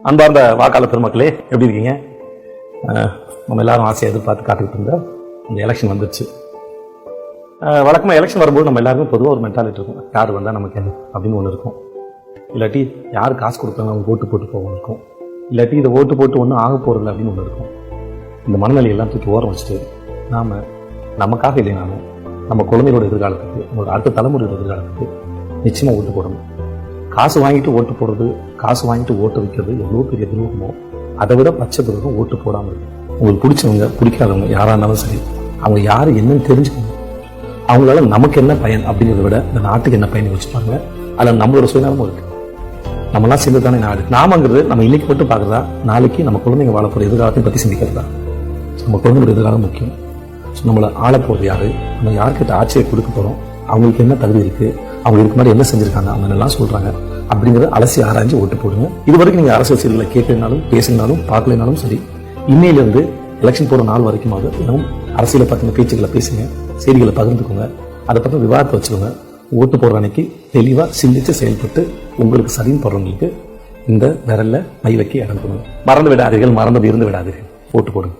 அன்பார்ந்த வாக்காளர் பெருமக்களே, எப்படி இருக்கீங்க? நம்ம எல்லாரும் ஆசையை எதிர்பார்த்து காத்துக்கிட்டு இருந்த அந்த எலெக்ஷன் வந்துருச்சு. வழக்கமாக எலெக்ஷன் வரும்போது நம்ம எல்லாருமே பொதுவாக ஒரு மென்டாலிட்டி இருக்கும், யார் வந்தால் நமக்கு என்ன அப்படின்னு ஒன்று இருக்கும். இல்லாட்டி யார் காசு கொடுத்தாங்க அவங்க ஓட்டு போட்டு போக இருக்கும். இல்லாட்டி இதை ஓட்டு போட்டு ஒன்றும் ஆக போகிறதில்ல அப்படின்னு ஒன்று இருக்கும். இந்த மனநிலையெல்லாம் தூக்கி ஓரம் வச்சுட்டு நாம் நமக்காக இல்லைனாலும் நம்ம குழந்தைகளோட எதிர்காலத்துக்கு, நம்மளோட அடுத்த தலைமுறையோட எதிர்காலத்துக்கு நிச்சயமாக ஓட்டு போடணும். காசு வாங்கிட்டு ஓட்டு போடுறது, காசு வாங்கிட்டு ஓட்டு வைக்கிறது எவ்வளோ பெரிய துரோகமோ அதை விட பச்சை துரோகம் ஓட்டு போடாமல் இருக்கு. உங்களுக்கு பிடிச்சவங்க பிடிக்காதவங்க யாராக இருந்தாலும் சரி, அவங்க யார் என்னன்னு தெரிஞ்சுக்கணும். அவங்களால நமக்கு என்ன பயன் அப்படிங்கிறத விட இந்த நாட்டுக்கு என்ன பயன் வச்சுப்பாங்க. அதில் நம்மளோட சுயநலமும் இருக்கு. நம்மளாம் சேர்ந்து தானே நாடு. நாமங்கிறது நம்ம இன்னைக்கு மட்டும் பார்க்குறதா, நாளைக்கு நம்ம குழந்தைங்க வாழப்போகிற எதிர்காலத்தை பற்றி சிந்திக்கிறதா. நம்ம குழந்தைங்களோட எதிர்காலம் முக்கியம். ஸோ நம்மளை ஆள போகிறது யாரு, நம்ம யார்கிட்ட ஆட்சியை கொடுக்க போகிறோம், அவங்களுக்கு என்ன தகுதி இருக்குது, அவங்க இதுக்கு மாதிரி என்ன செஞ்சுருக்காங்க, அவங்க எல்லாம் சொல்கிறாங்க அப்படிங்கிறத அலசி ஆராய்ஞ்சு ஓட்டு போடுங்க. இது வரைக்கும் நீங்கள் அரசியல் செய்திகளை கேட்கலனாலும் பேசினாலும் பார்க்கலனாலும் சரி, இன்னையிலேருந்து எலெக்ஷன் போகிற நாள் வரைக்குமாவது இன்னும் அரசியலை பற்றின பேச்சுக்களை பேசுங்க, செய்திகளை பகிர்ந்துக்கோங்க, அதை பற்றி விவாதத்தை வச்சுக்கோங்க. ஓட்டு போடுற அன்னைக்கு தெளிவாக சிந்தித்து செயல்பட்டு உங்களுக்கு சரின்னு போடுறவங்களுக்கு இந்த விரல்ல மை வைக்க இடம் கொடுங்க. மறந்து விடாதீர்கள், மறந்து இருந்து விடாதீர்கள். ஓட்டு போடுங்க.